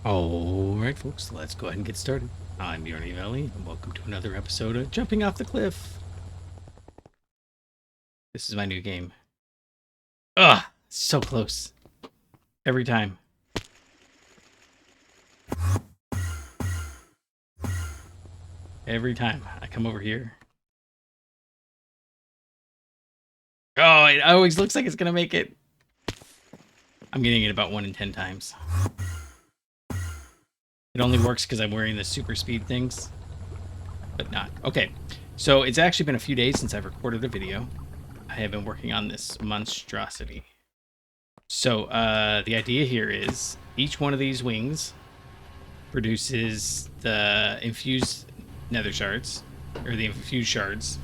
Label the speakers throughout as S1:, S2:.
S1: Alright folks, let's go ahead and get started. I'm Yorny Valley, and welcome to another episode of Jumping Off the Cliff. This is my new game. Ugh! So close. Every time. Every time I come over here. Oh, it always looks like it's gonna make it. I'm getting it about 1 in 10 times. It only works because I'm wearing the super speed things. But not. Okay, so it's actually been a few days since I've recorded a video. I have been working on this monstrosity. So the idea here is each one of these wings produces the infused nether shards, or the infused shards.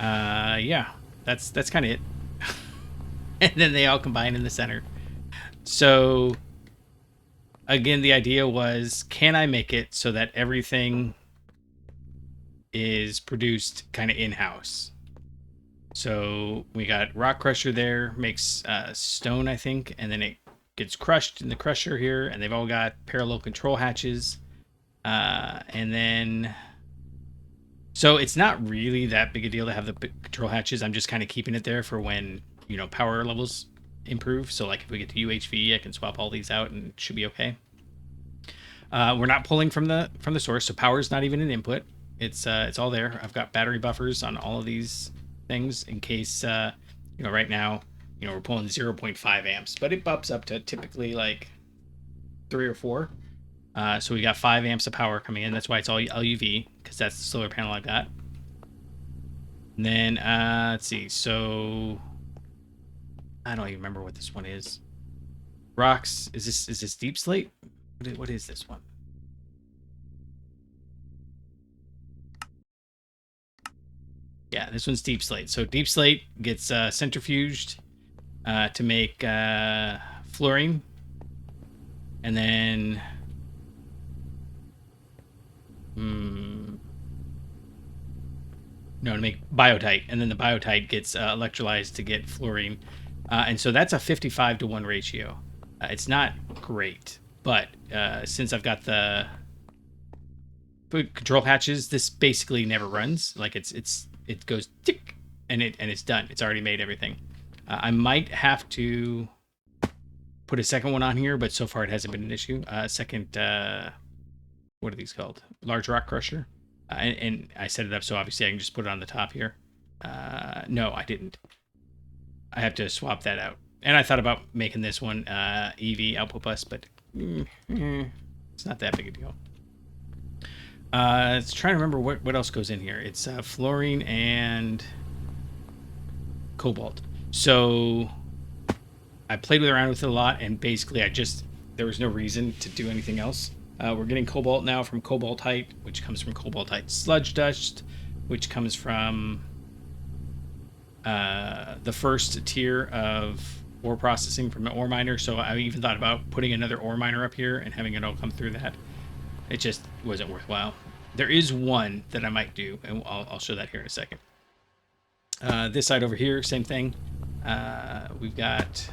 S1: Yeah, that's kind of it. And then they all combine in the center. So again, the idea was, can I make it so that everything is produced kind of in-house? So we got rock crusher there, makes stone, I think, and then it gets crushed in the crusher here, and they've all got parallel control hatches. And then, so it's not really that big a deal to have the control hatches. I'm just kind of keeping it there for when, you know, power levels improve. So like if we get to UHV, I can swap all these out and it should be okay. We're not pulling from the source, so power is not even an input. It's all there. I've got battery buffers on all of these things in case, you know, right now, you know, we're pulling 0.5 amps, but it bumps up to typically like 3 or 4. So we got 5 amps of power coming in. That's why it's all LUV, because that's the solar panel I've got. And then, let's see. So I don't even remember what this one is. Rocks. Is this deep slate? What is this one? Yeah, this one's deep slate. So deep slate gets centrifuged to make fluorine, and then no, to make biotite, and then the biotite gets electrolyzed to get fluorine, and so that's a 55-to-1 ratio. It's not great, but since I've got the control hatches, this basically never runs. Like it goes tick, and it's done. It's already made everything. I might have to put a second one on here, but so far it hasn't been an issue. Second, what are these called? Large rock crusher. And I set it up so obviously I can just put it on the top here. No, I didn't. I have to swap that out. And I thought about making this one EV output bus, but it's not that big a deal. Let's try to remember what else goes in here. It's fluorine and cobalt. So I played around with it a lot, and basically there was no reason to do anything else. We're getting cobalt now from cobaltite, which comes from cobaltite sludge dust, which comes from the first tier of ore processing from the ore miner. So I even thought about putting another ore miner up here and having it all come through that. It just wasn't worthwhile. There is one that I might do, and I'll show that here in a second. This side over here, same thing. We've got...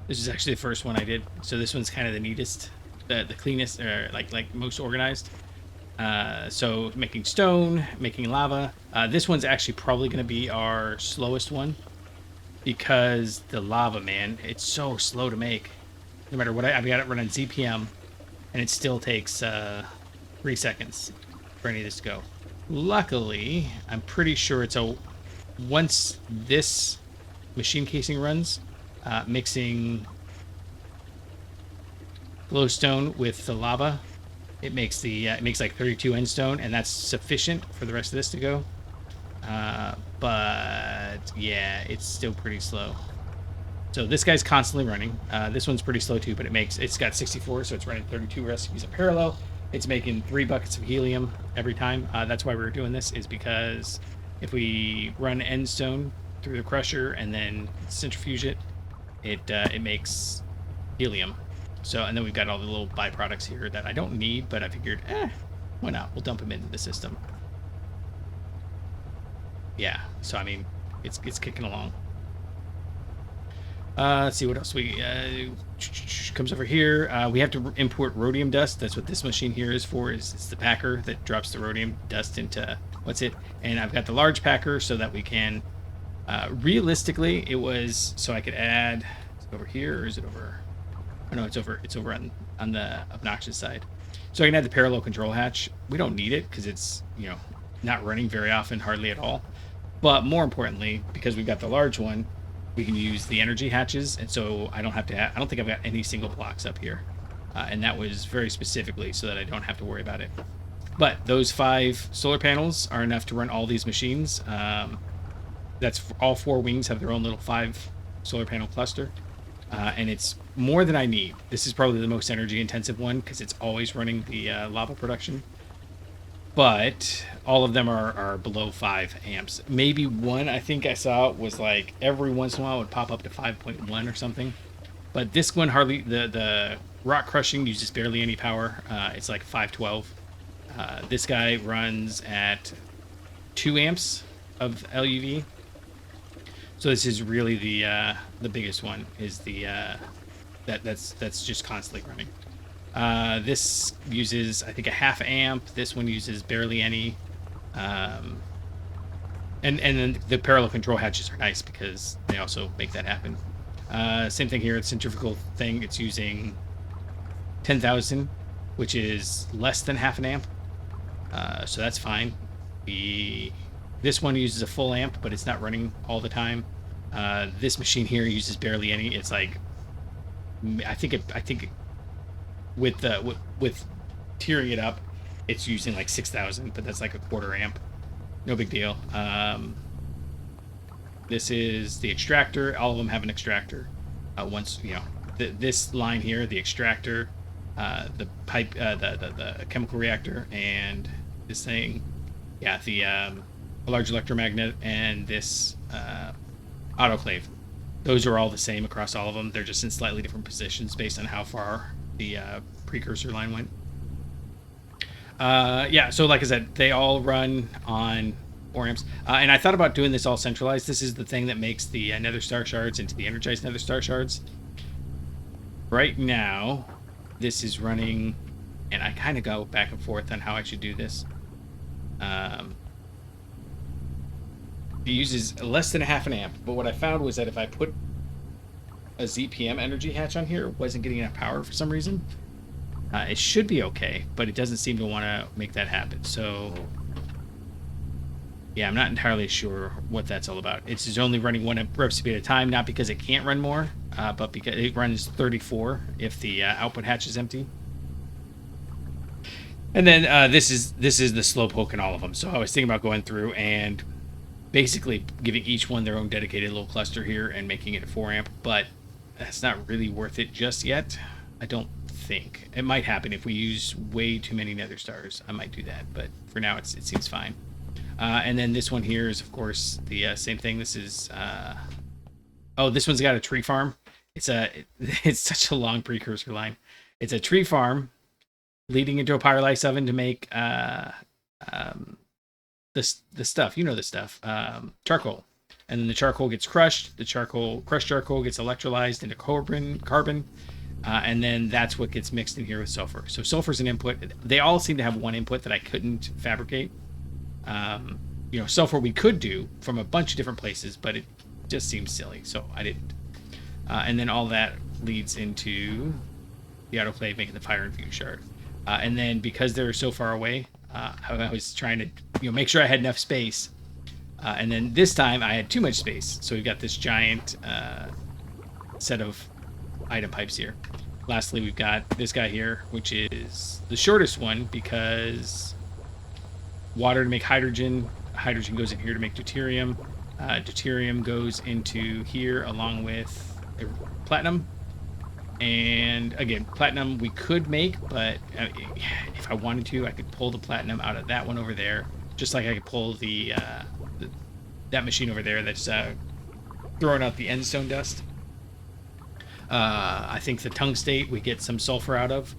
S1: This is actually the first one I did. So this one's kind of the neatest, the cleanest, or like most organized. So making stone, making lava. This one's actually probably going to be our slowest one, because the lava, man, it's so slow to make. No matter what, I've got it running ZPM, and it still takes 3 seconds for any of this to go. Luckily, I'm pretty sure it's once this machine casing runs, mixing glowstone with the lava, it makes like 32 end stone, and that's sufficient for the rest of this to go. But yeah, it's still pretty slow. So this guy's constantly running. This one's pretty slow too, but it's got 64, so it's running 32 recipes in parallel. It's making 3 buckets of helium every time. That's why we're doing this, is because if we run end stone through the crusher and then centrifuge it, it makes helium. So, and then we've got all the little byproducts here that I don't need, but I figured, why not? We'll dump them into the system. Yeah, so I mean, it's kicking along. Let's see what else we comes over here. We have to import rhodium dust. That's what this machine here is for. Is it's the packer that drops the rhodium dust into what's it? And I've got the large packer so that we can. Realistically, it was so I could add. Is it over here or is it over? Oh no, it's over. It's over on the obnoxious side. So I can add the parallel control hatch. We don't need it because it's not running very often, hardly at all. But more importantly, because we've got the large one, we can use the energy hatches, and so I don't have to. I don't think I've got any single blocks up here, and that was very specifically so that I don't have to worry about it. But those 5 solar panels are enough to run all these machines. That's all 4 wings have their own little 5 solar panel cluster, and it's more than I need. This is probably the most energy intensive one because it's always running the lava production. But all of them are below 5 amps. Maybe one I think I saw was like every once in a while would pop up to 5.1 or something. But this one hardly, the rock crushing uses barely any power. It's like 512. This guy runs at 2 amps of LUV. So this is really the biggest one. Is the that's just constantly running. This uses, I think, a half amp. This one uses barely any. And then the parallel control hatches are nice because they also make that happen. Same thing here. It's centrifugal thing. It's using 10,000, which is less than half an amp. So that's fine. This one uses a full amp, but it's not running all the time. This machine here uses barely any. It's like, I think with tiering it up, it's using like 6,000, but that's like a quarter amp. No big deal. This is the extractor. All of them have an extractor. This line here, the extractor, the pipe, the chemical reactor, and this thing, the large electromagnet, and this autoclave. Those are all the same across all of them. They're just in slightly different positions based on how far the precursor line went. So like I said, they all run on 4 amps. And I thought about doing this all centralized. This is the thing that makes the Nether Star Shards into the energized Nether Star Shards. Right now, this is running, and I kind of go back and forth on how I should do this. It uses less than a half an amp, but what I found was that if I put a ZPM energy hatch on here, it wasn't getting enough power for some reason. It should be okay, but it doesn't seem to want to make that happen. So, yeah, I'm not entirely sure what that's all about. It's just only running 1 recipe at a time, not because it can't run more, but because it runs 34 if the output hatch is empty. And then this is the slowpoke in all of them. So I was thinking about going through and basically giving each one their own dedicated little cluster here and making it a 4 amp, but that's not really worth it just yet. I don't think. It might happen if we use way too many Nether Stars. I might do that, but for now it seems fine. And then this one here is, of course, the same thing. This is this one's got a tree farm. It's such a long precursor line. It's a tree farm leading into a pyrolysis oven to make the stuff, the stuff, charcoal. And then the charcoal gets crushed. Crushed charcoal gets electrolyzed into carbon, and then that's what gets mixed in here with sulfur. So sulfur's an input. They all seem to have one input that I couldn't fabricate. Sulfur we could do from a bunch of different places, but it just seems silly, so I didn't. And then all that leads into the autoclave making the fire infused shard. And then because they're so far away, I was trying to make sure I had enough space. And then this time I had too much space. So we've got this giant set of item pipes here. Lastly, we've got this guy here, which is the shortest one because water to make hydrogen. Hydrogen goes in here to make deuterium. Deuterium goes into here along with platinum. And again, platinum we could make, but if I wanted to, I could pull the platinum out of that one over there, just like I could pull that machine over there that's throwing out the endstone dust. I think the tungstate we get some sulfur out of,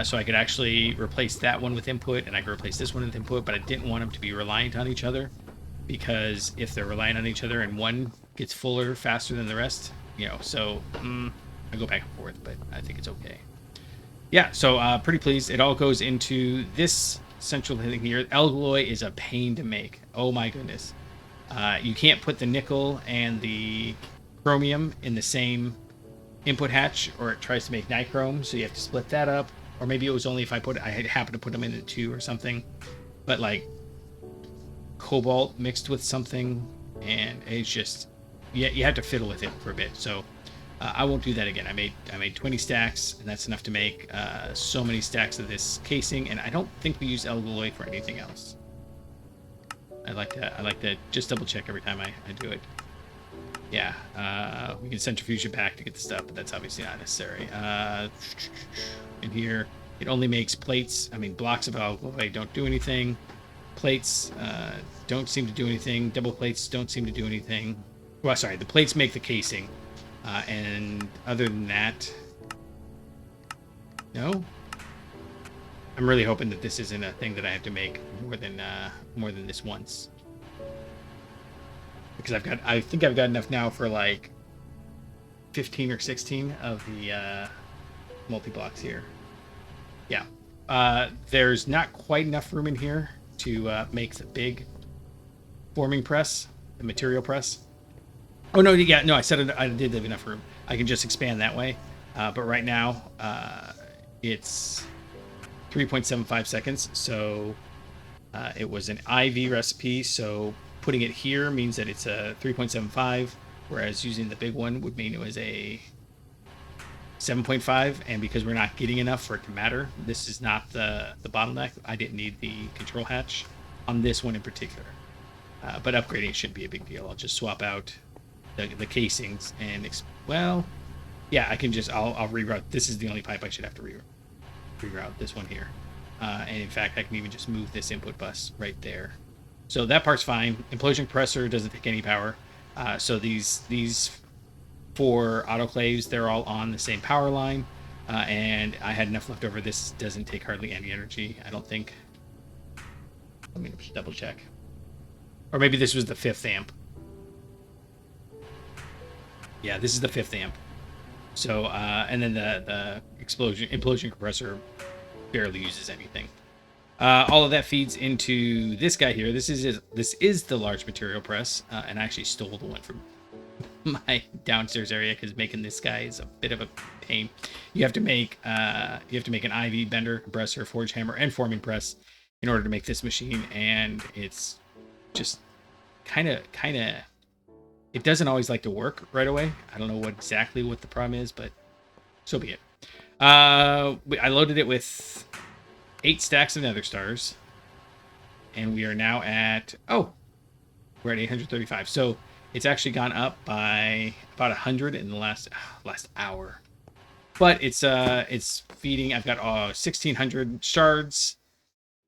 S1: so I could actually replace that one with input, and I could replace this one with input, but I didn't want them to be reliant on each other, because if they're reliant on each other and one gets fuller faster than the rest, you know, so I go back and forth, but I think it's okay. Yeah, so pretty pleased. It all goes into this central thing here. Alloy is a pain to make. Oh my goodness. You can't put the nickel and the chromium in the same input hatch, or it tries to make nichrome, so you have to split that up. Or maybe it was only if I happened to put them into 2 or something. But like cobalt mixed with something, and it's just, yeah, you have to fiddle with it for a bit. So I won't do that again. I made 20 stacks, and that's enough to make so many stacks of this casing. And I don't think we use alloy for anything else. I like to just double check every time I do it. Yeah, we can centrifuge it back to get the stuff, but that's obviously not necessary. In here, it only makes plates. I mean, blocks of alloy don't do anything. Plates don't seem to do anything. Double plates don't seem to do anything. Well, sorry, the plates make the casing. And other than that, no. I'm really hoping that this isn't a thing that I have to make more than this once. Because I think I've got enough now for like 15 or 16 of the multi-blocks here. Yeah. There's not quite enough room in here to make the big forming press, the material press. Oh, no, yeah, no, I said I did have enough room. I can just expand that way. But right now, it's 3.75 seconds. So it was an IV recipe. So putting it here means that it's a 3.75, whereas using the big one would mean it was a 7.5. And because we're not getting enough for it to matter, this is not the bottleneck. I didn't need the control hatch on this one in particular. But upgrading shouldn't be a big deal. I'll just swap out the casings and well, yeah, I can just I'll reroute. This is the only pipe I should have to reroute, this one here. And in fact, I can even just move this input bus right there. So that part's fine. Implosion compressor doesn't take any power. So these 4 autoclaves, they're all on the same power line. And I had enough left over. This doesn't take hardly any energy, I don't think. Let me just double check. Or maybe this was the 5th amp. Yeah, this is the 5th amp. So, and then the implosion compressor barely uses anything. All of that feeds into this guy here. This is the large material press, and I actually stole the one from my downstairs area because making this guy is a bit of a pain. You have to make an IV bender, compressor, forge hammer, and forming press in order to make this machine, and it's just kind of. It doesn't always like to work right away. I don't know exactly what the problem is, but so be it. I loaded it with 8 stacks of Nether stars, and we are now at we're at 835. So it's actually gone up by about 100 in the last hour. But it's feeding. I've got 1,600 shards,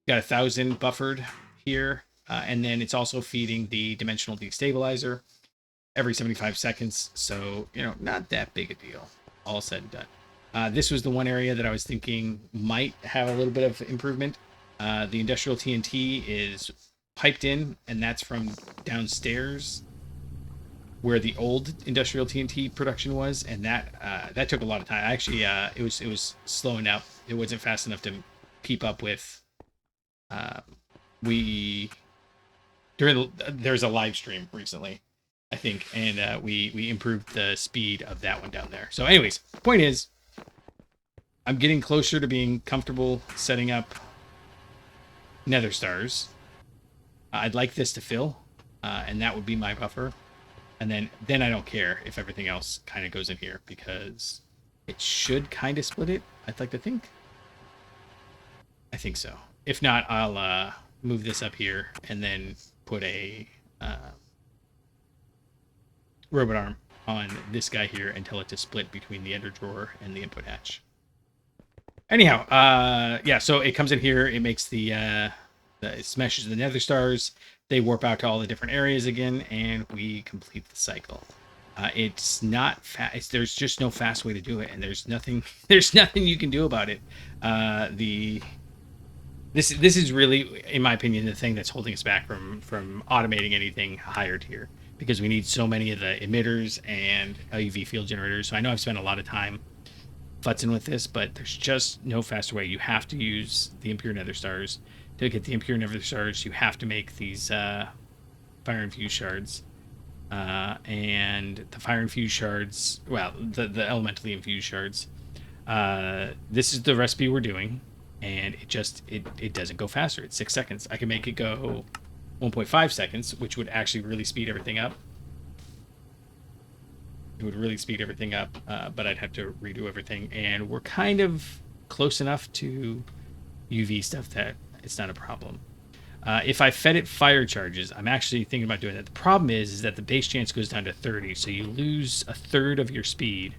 S1: got 1,000 buffered here, and then it's also feeding the dimensional destabilizer every 75 seconds. So, not that big a deal, all said and done. This was the one area that I was thinking might have a little bit of improvement. The industrial TNT is piped in, and that's from downstairs where the old industrial TNT production was, and that took a lot of time. Actually, it was slowing up. It wasn't fast enough to keep up with. There's a live stream recently, I think, and we improved the speed of that one down there. So anyways, point is, I'm getting closer to being comfortable setting up Nether stars. I'd like this to fill, and that would be my buffer. And then I don't care if everything else kind of goes in here, because it should kind of split it, I'd like to think. I think so. If not, I'll move this up here and then put a robot arm on this guy here and tell it to split between the ender drawer and the input hatch. Anyhow, yeah, so it comes in here, it makes it smashes the Nether stars, they warp out to all the different areas again, and we complete the cycle. It's not fast. There's just no fast way to do it, and there's nothing you can do about it. This is really, in my opinion, the thing that's holding us back from automating anything higher tier, because we need so many of the emitters and LUV field generators. So I know I've spent a lot of time futzing with this, but there's just no faster way. You have to use the impure nether stars. To get the impure nether stars, you have to make these fire infused shards. And the fire infused shards, well, the elementally infused shards. This is the recipe we're doing, and it doesn't go faster. It's 6 seconds. I can make it go 1.5 seconds, which would actually really speed everything up. It would really speed everything up, but I'd have to redo everything. And we're kind of close enough to UV stuff that it's not a problem. If I fed it fire charges, I'm actually thinking about doing that. The problem is that the base chance goes down to 30, so you lose a third of your speed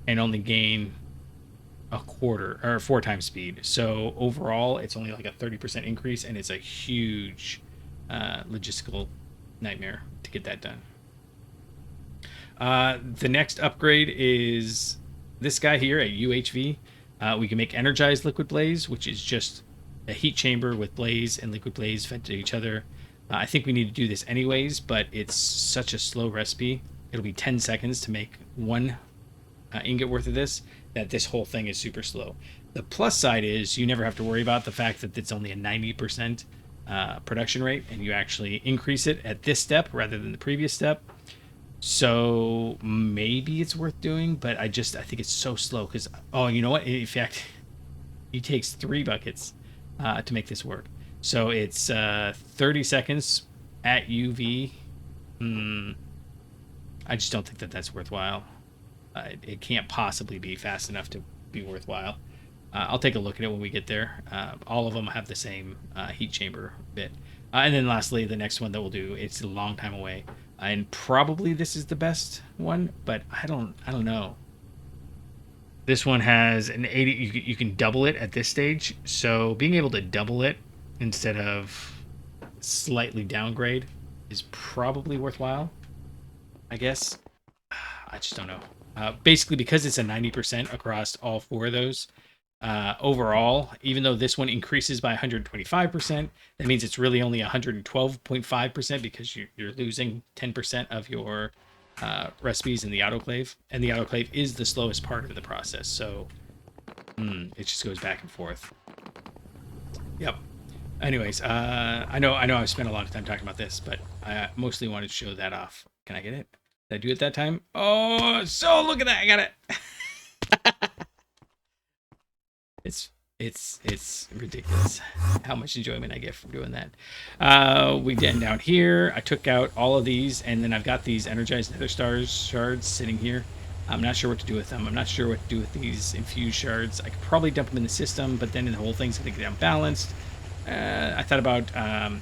S1: and only gain a quarter or 4 times speed. So overall, it's only like a 30% increase, and it's a huge logistical nightmare to get that done. The next upgrade is this guy here at UHV. We can make energized liquid blaze, which is just a heat chamber with blaze and liquid blaze fed to each other. I think we need to do this anyways, but it's such a slow recipe. It'll be 10 seconds to make 1 ingot worth of this, that this whole thing is super slow. The plus side is you never have to worry about the fact that it's only a 90% production rate, and you actually increase it at this step rather than the previous step. So maybe it's worth doing, but I think it's so slow because, oh, you know what? In fact, it takes 3 buckets to make this work. So it's 30 seconds at UV. I just don't think that that's worthwhile. It can't possibly be fast enough to be worthwhile. I'll take a look at it when we get there. All of them have the same heat chamber bit. And then lastly, the next one that we'll do, it's a long time away. And probably this is the best one, but I don't know. This one has an 80, you can double it at this stage. So being able to double it instead of slightly downgrade is probably worthwhile, I guess. I just don't know. Basically, because it's a 90% across all 4 of those, overall, even though this one increases by 125%, that means it's really only 112.5% because you're losing 10% of your recipes in the autoclave, and the autoclave is the slowest part of the process. So it just goes back and forth. Yep. Anyways, I know I've spent a lot of time talking about this, but I mostly wanted to show that off. Can I get it? Did I do it that time? Oh, so look at that! I got it. It's ridiculous how much enjoyment I get from doing that. We get down here. I took out all of these, and then I've got these energized nether stars shards sitting here. I'm not sure what to do with them. I'm not sure what to do with these infused shards. I could probably dump them in the system, but then the whole thing's going to get unbalanced. I thought about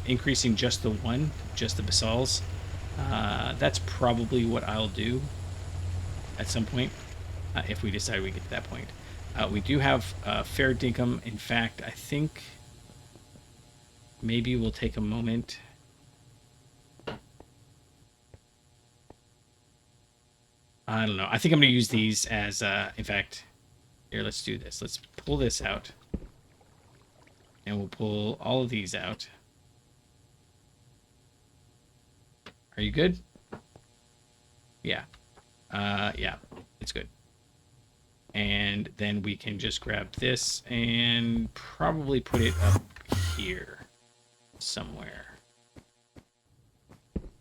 S1: increasing just the basalts. That's probably what I'll do at some point, if we decide we get to that point. We do have fair dinkum. In fact, I think maybe we'll take a moment. I don't know. I think I'm going to use these as, in fact, here, let's do this. Let's pull this out. And we'll pull all of these out. Are you good? Yeah. Yeah, it's good. And then we can just grab this and probably put it up here somewhere.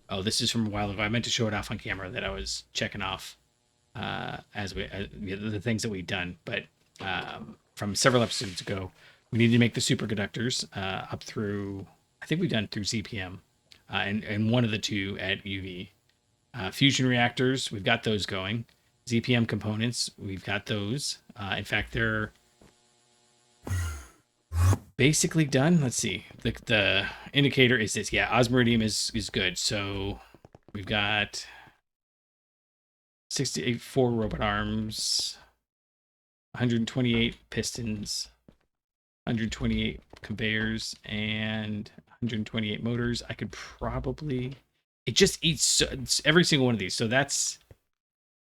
S1: Oh, this is from a while ago. I meant to show it off on camera that I was checking off the things that we'd done. But from several episodes ago, we needed to make the superconductors up through, I think we've done through CPM, and one of the 2 at UV. Fusion reactors, we've got those going. ZPM components, we've got those. In fact, they're basically done. Let's see. The indicator is this. Yeah, osmiridium is good. So we've got 4 robot arms, 128 pistons, 128 conveyors, and 128 motors. I could probably... It just eats every single one of these. So that's...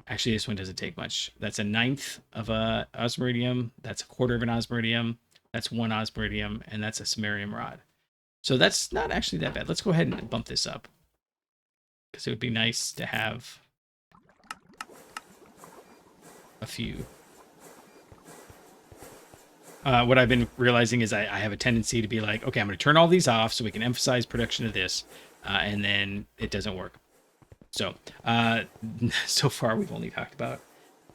S1: Actually, this one doesn't take much. That's a 1/9 of a osmiridium. That's a 1/4 of an osmiridium. That's 1 osmiridium, and that's a samarium rod. So that's not actually that bad. Let's go ahead and bump this up. because it would be nice to have a few. What I've been realizing is I have a tendency to be like, okay, I'm going to turn all these off so we can emphasize production of this, and then it doesn't work. So, so far we've only talked about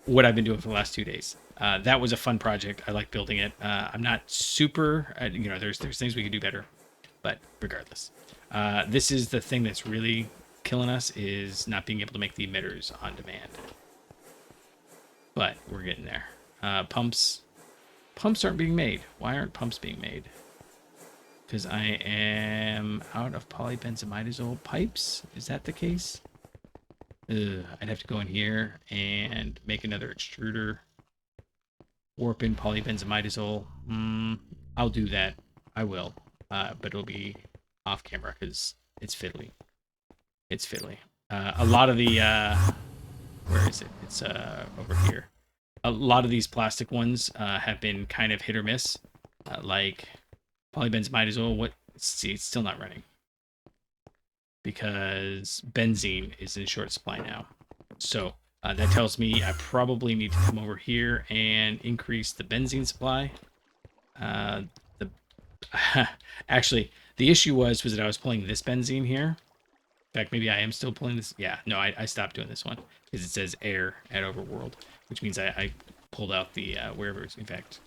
S1: what I've been doing for the last 2 days. That was a fun project. I like building it. I'm not super, there's things we could do better, but regardless, this is the thing that's really killing us, is not being able to make the emitters on demand. But we're getting there. Pumps aren't being made. Why aren't pumps being made? Because I am out of polybenzimidazole pipes. Is that the case? I'd have to go in here and make another extruder. Warp in polybenzimidazole. I'll do that. I will. But it'll be off camera because it's fiddly. It's fiddly. A lot of the... where is it? It's over here. A lot of these plastic ones have been kind of hit or miss. Like polybenzimidazole. See, it's still not running. Because benzene is in short supply now. So that tells me I probably need to come over here and increase the benzene supply. Actually, the issue was that I was pulling this benzene here. In fact, maybe I am still pulling this. Yeah, no, I stopped doing this one because it says air at overworld, which means I pulled out the wherever it's. In fact,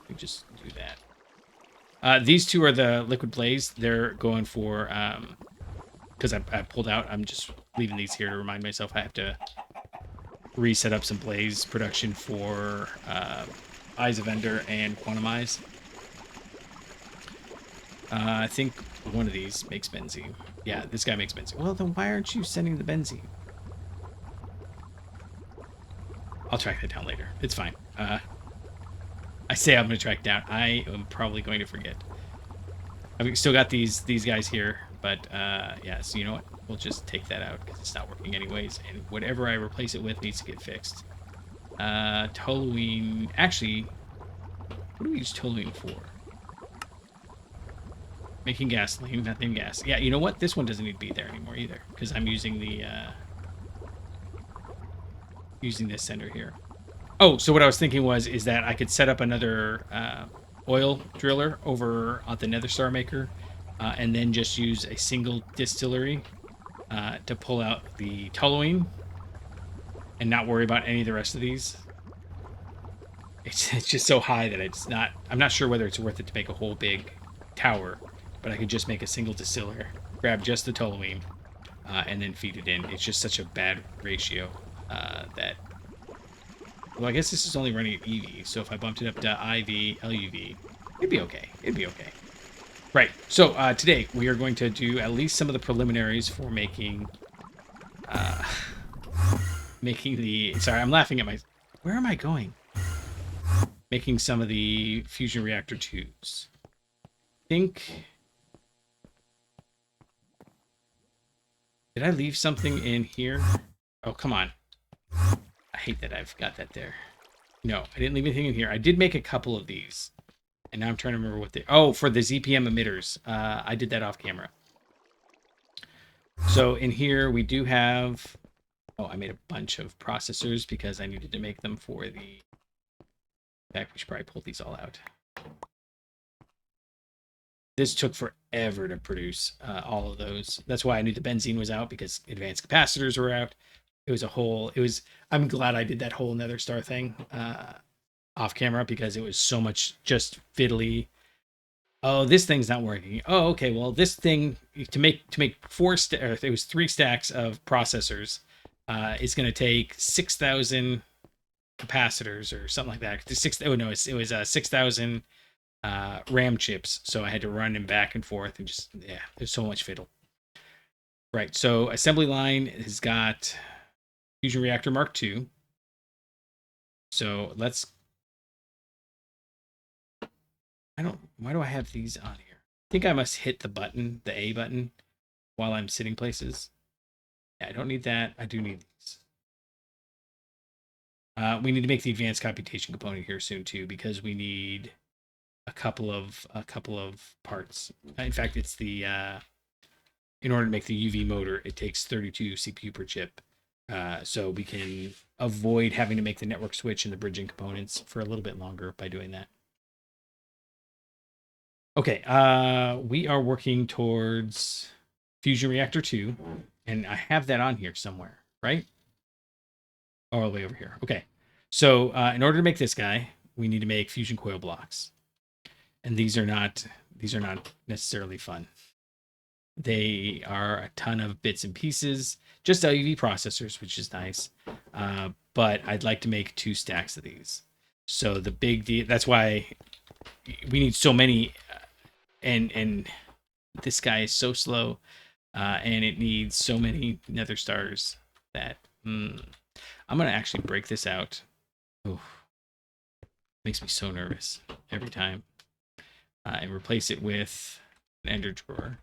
S1: we just do that. These two are the liquid blaze. They're going for, because I pulled out, I'm just leaving these here to remind myself I have to reset up some blaze production for Eyes of Ender and Quantumize. I think one of these makes benzene. Yeah, this guy makes benzene. Well, then why aren't you sending the benzene? I'll track that down later. It's fine. I say I'm going to track down. I am probably going to forget. I've still got these guys here, but yeah, so you know what? We'll just take that out because it's not working anyways, and whatever I replace it with needs to get fixed. Toluene... Actually, what do we use toluene for? Making gasoline, nothing gas. Yeah, you know what? This one doesn't need to be there anymore either because I'm using the... using this sender here. Oh, so what I was thinking is that I could set up another oil driller over at the Nether Star Maker and then just use a single distillery to pull out the toluene and not worry about any of the rest of these. It's just so high that I'm not sure whether it's worth it to make a whole big tower, but I could just make a single distiller, grab just the toluene, and then feed it in. It's just such a bad ratio that... Well, I guess this is only running at EV, so if I bumped it up to IV, LUV, it'd be okay. It'd be okay. Right, so today we are going to do at least some of the preliminaries for making... making the... Sorry, I'm laughing at my... Where am I going? Making some of the fusion reactor tubes. I think... Did I leave something in here? Oh, come on. I hate that I've got that there. No, I didn't leave anything in here. I did make a couple of these. And now I'm trying to remember what they... Oh, for the ZPM emitters. I did that off camera. So in here we do have... Oh, I made a bunch of processors because I needed to make them for the... In fact, we should probably pull these all out. This took forever to produce all of those. That's why I knew the benzene was out, because advanced capacitors were out. It was a whole... I'm glad I did that whole Nether Star thing off camera, because it was so much just fiddly. Oh, this thing's not working. Oh, okay. Well, this thing to make it was 3 stacks of processors. It's going to take 6,000 capacitors or something like that. It was 6,000 RAM chips. So I had to run them back and forth, and just there's so much fiddle. Right. So assembly line has got Fusion Reactor Mark II. So let's... Why do I have these on here? I think I must hit the button, the A button, while I'm sitting places. Yeah, I don't need that. I do need these. We need to make the advanced computation component here soon too, because we need a couple of parts. In fact, it's the in order to make the UV motor, it takes 32 CPU per chip. So we can avoid having to make the network switch and the bridging components for a little bit longer by doing that. Okay, we are working towards Fusion Reactor 2, and I have that on here somewhere, right? All the way over here. Okay, so in order to make this guy, we need to make fusion coil blocks, and these are not necessarily fun. They are a ton of bits and pieces, just LUV processors, which is nice. But I'd like to make 2 stacks of these. So the big deal, that's why we need so many, and this guy is so slow, and it needs so many nether stars that I'm gonna actually break this out. Oof. Makes me so nervous every time. And replace it with an ender drawer.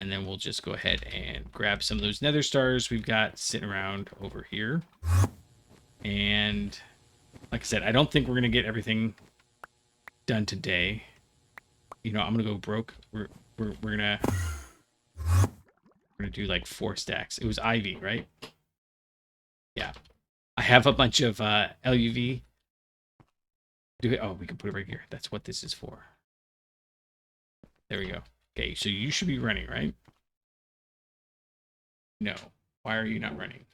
S1: And then we'll just go ahead and grab some of those nether stars we've got sitting around over here. And like I said, I don't think we're going to get everything done today. You know, I'm going to go broke. We're going to do like 4 stacks. It was ivy, right? Yeah. I have a bunch of LUV. Oh, we can put it right here. That's what this is for. There we go. Okay, so you should be running, right? No. Why are you not running?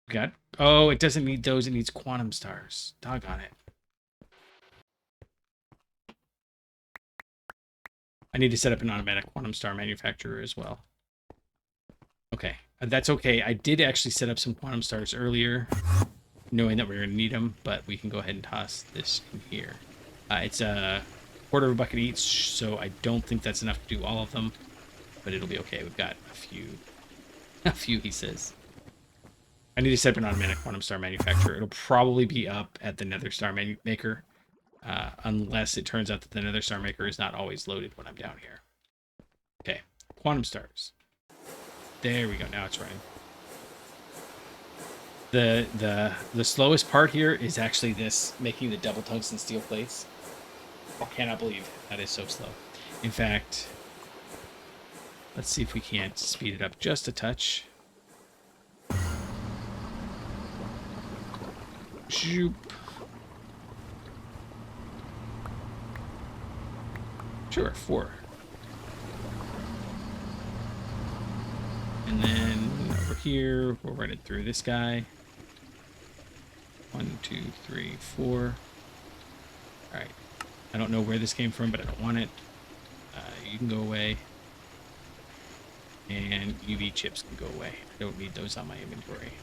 S1: Got. Oh, it doesn't need those. It needs quantum stars. Doggone it. I need to set up an automatic quantum star manufacturer as well. Okay, that's okay. I did actually set up some quantum stars earlier, knowing that we were going to need them, but we can go ahead and toss this in here. It's a quarter of a bucket each, so I don't think that's enough to do all of them, but it'll be okay. We've got a few, he says. I need to set up an automatic quantum star manufacturer. It'll probably be up at the nether star maker, unless it turns out that the nether star maker is not always loaded when I'm down here. Okay, quantum stars. There we go. Now it's running. The slowest part here is actually this, making the double tungsten steel plates. I cannot believe that is so slow. In fact, let's see if we can't speed it up just a touch. Shoop. Sure, 4. And then over here, we'll run it through this guy. 1, 2, 3, 4. All right. I don't know where this came from, but I don't want it. You can go away. And UV chips can go away. I don't need those on my inventory.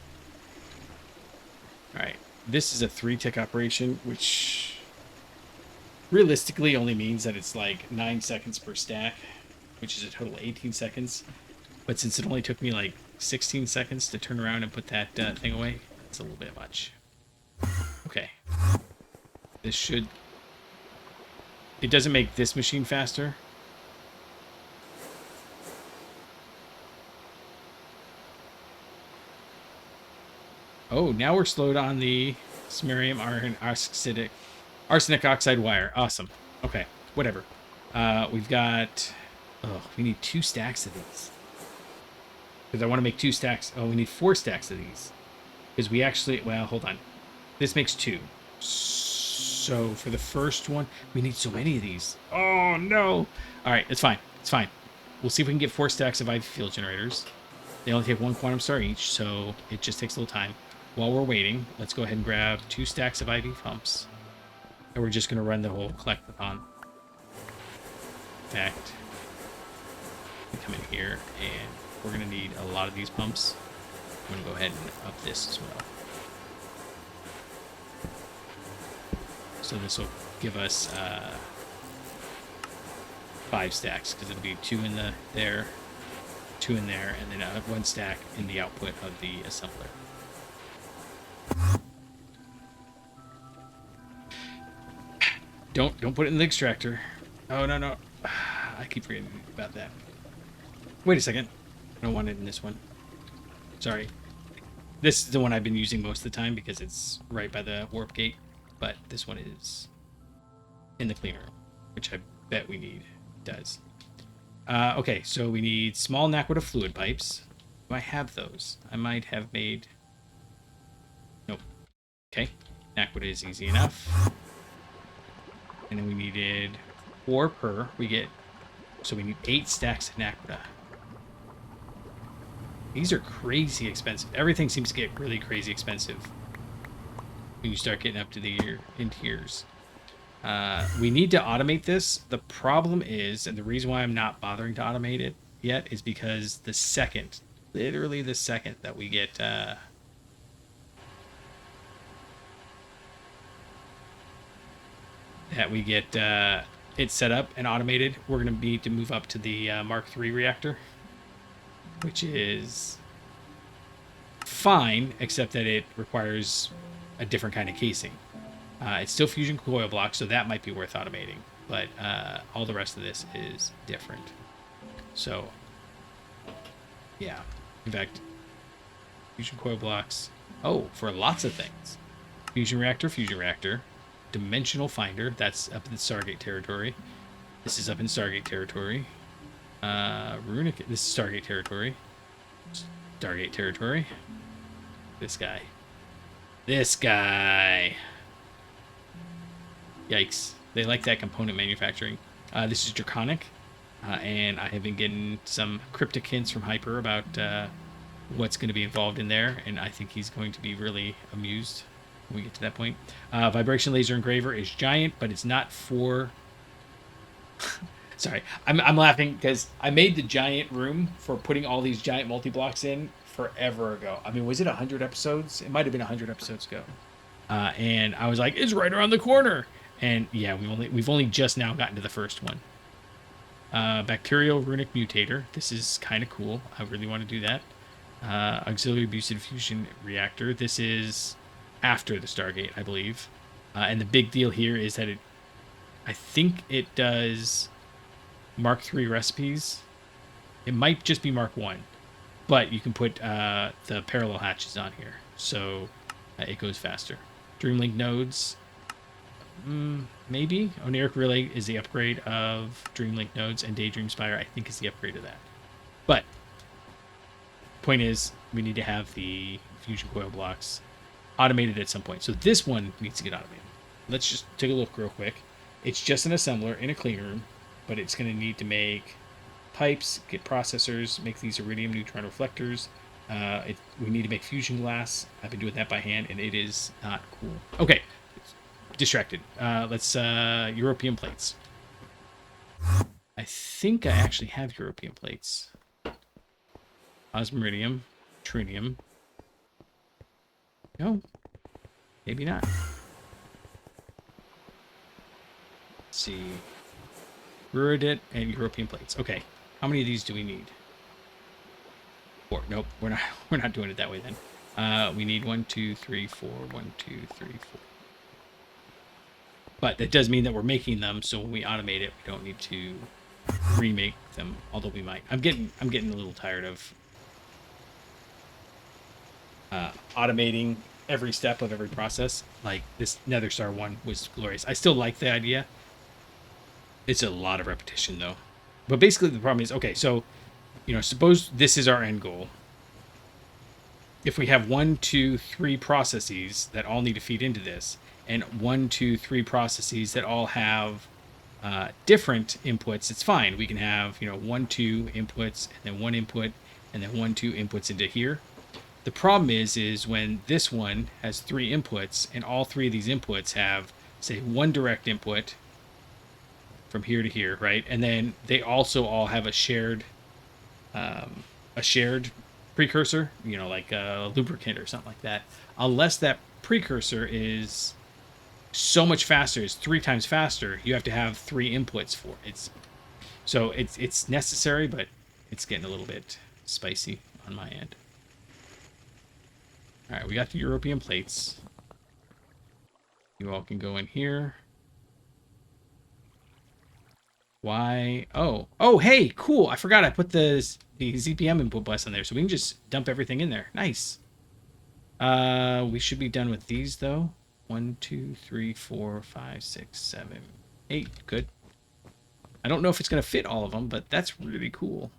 S1: All right. This is a 3-tick operation, which realistically only means that it's like 9 seconds per stack, which is a total of 18 seconds. But since it only took me like 16 seconds to turn around and put that thing away, it's a little bit much. Okay. This should... It doesn't make this machine faster. Oh, now we're slowed on the samarium arsenic oxide wire. Awesome. Okay, whatever. We've got... Oh, we need 2 stacks of these. Because I want to make 2 stacks. Oh, we need 4 stacks of these. Because we actually... Well, hold on. This makes 2. So for the first one, we need so many of these. Oh, no. All right, it's fine. It's fine. We'll see if we can get 4 stacks of IV field generators. They only take 1 quantum star each, so it just takes a little time. While we're waiting, let's go ahead and grab 2 stacks of IV pumps. And we're just going to run the whole collectathon. In fact, we come in here, and we're going to need a lot of these pumps. I'm going to go ahead and up this as well. So this will give us 5 stacks, because it'll be 2 in there, 2 in there, and then 1 stack in the output of the assembler. Don't put it in the extractor. Oh, no. I keep forgetting about that. Wait a second. I don't want it in this one. Sorry. This is the one I've been using most of the time because it's right by the warp gate. But this one is in the clean room, which I bet we need. It does. Okay, so we need small Naquita fluid pipes. Do I have those? I might have made... Nope. Okay. Naquita is easy enough. And then we needed 4 per. We get... So we need 8 stacks of Naquita. These are crazy expensive. Everything seems to get really crazy expensive when you start getting up to the tiers. We need to automate this. The problem is, and the reason why I'm not bothering to automate it yet, is because the second, literally the second that we get it set up and automated, we're going to need to move up to the Mark III reactor, which is fine, except that it requires a different kind of casing. It's still fusion coil block, so that might be worth automating, but all the rest of this is different. So, yeah. In fact, fusion coil blocks. Oh, for lots of things. Fusion reactor. Dimensional finder. That's up in the Stargate territory. This is up in Stargate territory. Runic. This is Stargate territory. Stargate territory. This guy. Yikes. They like that component manufacturing. This is Draconic. And I have been getting some cryptic hints from Hyper about what's going to be involved in there. And I think he's going to be really amused when we get to that point. Vibration Laser Engraver is giant, but it's not for... Sorry. I'm laughing because I made the giant room for putting all these giant multi-blocks in forever ago. I mean, was it 100 episodes? It might have been 100 episodes ago. And I was like, it's right around the corner. And yeah, we've only just now gotten to the first one. Bacterial Runic Mutator. This is kind of cool. I really want to do that. Auxiliary Abusive Fusion Reactor. This is after the Stargate, I believe. And the big deal here is that I think it does Mark III recipes. It might just be Mark I. But you can put the parallel hatches on here. So it goes faster. Dreamlink nodes. Maybe. Oniric Relay is the upgrade of Dreamlink nodes, and Daydream Spire, I think, is the upgrade of that. But, point is, we need to have the fusion coil blocks automated at some point. So this one needs to get automated. Let's just take a look real quick. It's just an assembler in a clean room, but it's going to need to make pipes, get processors, make these iridium neutron reflectors. We need to make fusion glass. I've been doing that by hand, and it is not cool. Okay. Distracted. Let's European plates. I think I actually have European plates. Osmiridium, trinium. No, maybe not. Let's see. Ruridit and European plates. Okay, how many of these do we need? 4. Nope, we're not doing it that way then. We need 1, 2, 3, 4. 1, 2, 3, 4. But that does mean that we're making them, so when we automate it, we don't need to remake them, although we might. I'm getting a little tired of automating every step of every process. Like this Nether Star one was glorious. I still like the idea. It's a lot of repetition though. But basically the problem is, okay, so, suppose this is our end goal. If we have 1, 2, 3 processes that all need to feed into this, and 1, 2, 3 processes that all have different inputs, it's fine. We can have 1, 2 inputs, and then 1 input, and then 1, 2 inputs into here. The problem is when this one has 3 inputs, and all 3 of these inputs have, say, 1 direct input from here to here, right? And then they also all have a shared precursor, like a lubricant or something like that. Unless that precursor is so much faster, is 3 times faster, you have to have 3 inputs for it. It's necessary, but it's getting a little bit spicy on my end. All right, we got the European plates. You all can go in here. Why? Oh, hey, cool. I forgot I put the ZPM input bus in there, so we can just dump everything in there. Nice. We should be done with these though. 1, 2, 3, 4, 5, 6, 7. 8, good. I don't know if it's going to fit all of them, but that's really cool.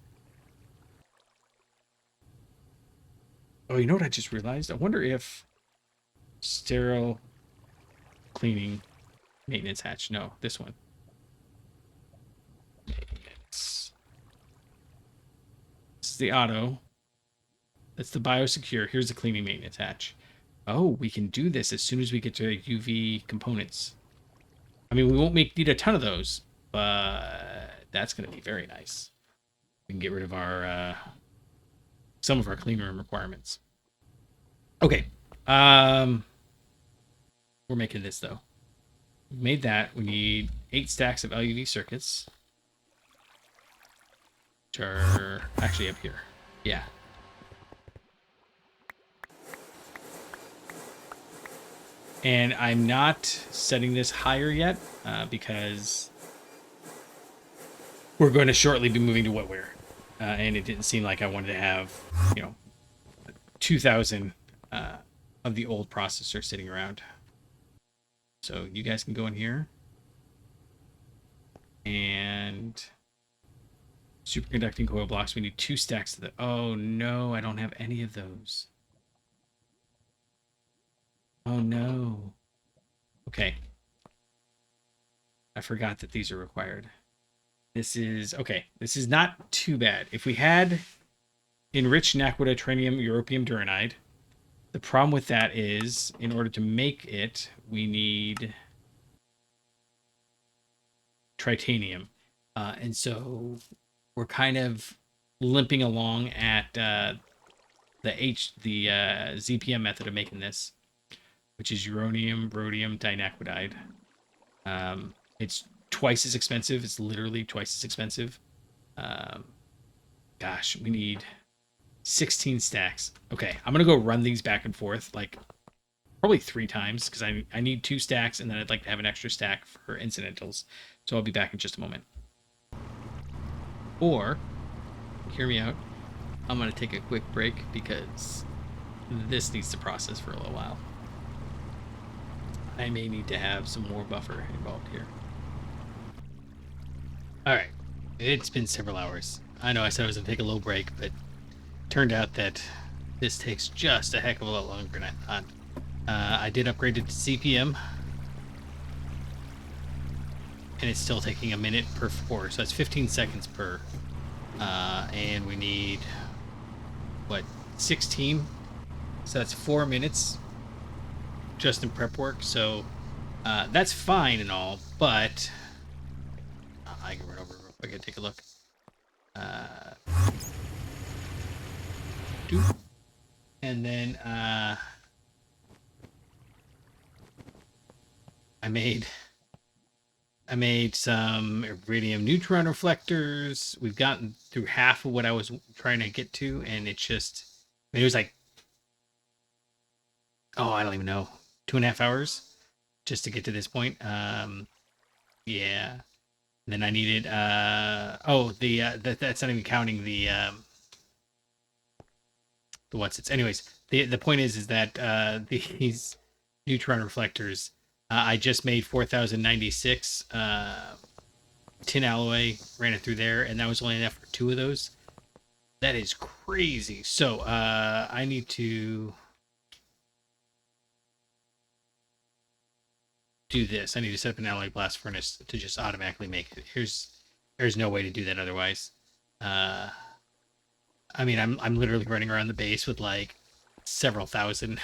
S1: Oh, you know what I just realized? I wonder if sterile cleaning maintenance hatch. No, this one. This is the auto. That's the biosecure. Here's the cleaning maintenance hatch. Oh, we can do this as soon as we get to UV components. I mean, we won't need a ton of those, but that's going to be very nice. We can get rid of our some of our clean room requirements. Okay. We're making this though. We made that. We need 8 stacks of LED circuits, which are actually up here. Yeah. And I'm not setting this higher yet because we're going to shortly be moving to wetware. And it didn't seem like I wanted to have, 2,000 of the old processor sitting around. So you guys can go in here. And superconducting coil blocks. We need 2 stacks of the... Oh, no, I don't have any of those. Oh, no. Okay. I forgot that these are required. This is... Okay, this is not too bad. If we had enriched naquita, trinium, europium, duranide, the problem with that is, in order to make it, we need tritanium. And so we're kind of limping along at the ZPM method of making this, which is uranium, rhodium, dinaquidide. It's twice as expensive. It's literally twice as expensive. Gosh, we need 16 stacks. Okay, I'm going to go run these back and forth, like, probably 3 times, because I need 2 stacks, and then I'd like to have an extra stack for incidentals. So I'll be back in just a moment. Or, hear me out, I'm going to take a quick break, because this needs to process for a little while. I may need to have some more buffer involved here. Alright, it's been several hours. I know I said I was going to take a little break, but turned out that this takes just a heck of a lot longer than I thought. I did upgrade it to CPM, and it's still taking a minute per 4, so that's 15 seconds per. And we need, what, 16? So that's 4 minutes just in prep work, so that's fine and all, but I can run over real quick and take a look. And then I made some iridium neutron reflectors. We've gotten through half of what I was trying to get to, and it was like, oh, I don't even know, 2.5 hours just to get to this point. Yeah. And then I needed that's not even counting the anyways, the point is that these neutron reflectors, I just made 4096 tin alloy, ran it through there, and that was only enough for 2 of those. That is crazy. So I need to do this. I need to set up an alloy blast furnace to just automatically make it. There's no way to do that otherwise. I mean, I'm literally running around the base with like several thousand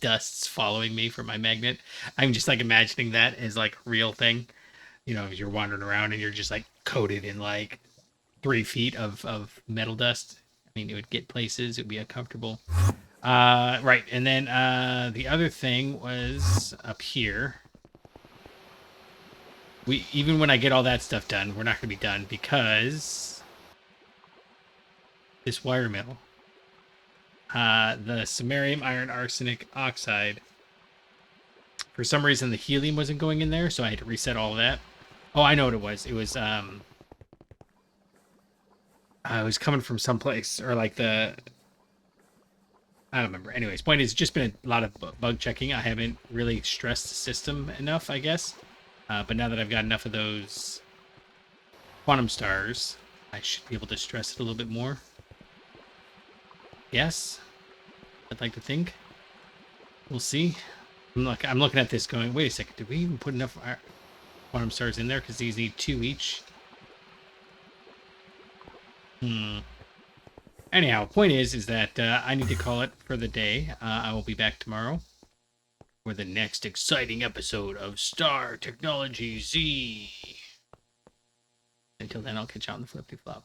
S1: dusts following me from my magnet. I'm just like imagining that as like a real thing. You're wandering around and you're just like coated in like 3 feet of metal dust. I mean, it would get places. It would be uncomfortable. Right, and then the other thing was up here. Even when I get all that stuff done, we're not going to be done because this wire mill, the samarium iron arsenic oxide, for some reason the helium wasn't going in there, so I had to reset all of that. Oh, I know what it was. It was coming from someplace, or like I don't remember. Anyways, point is, it's just been a lot of bug checking. I haven't really stressed the system enough, I guess. But now that I've got enough of those quantum stars, I should be able to stress it a little bit more. Yes, I'd like to think. We'll see. I'm looking at this going, wait a second, did we even put enough quantum stars in there? Because these need 2 each. Anyhow, point is that I need to call it for the day. I will be back tomorrow for the next exciting episode of Star Technology Z. Until then, I'll catch you on the flippy flop.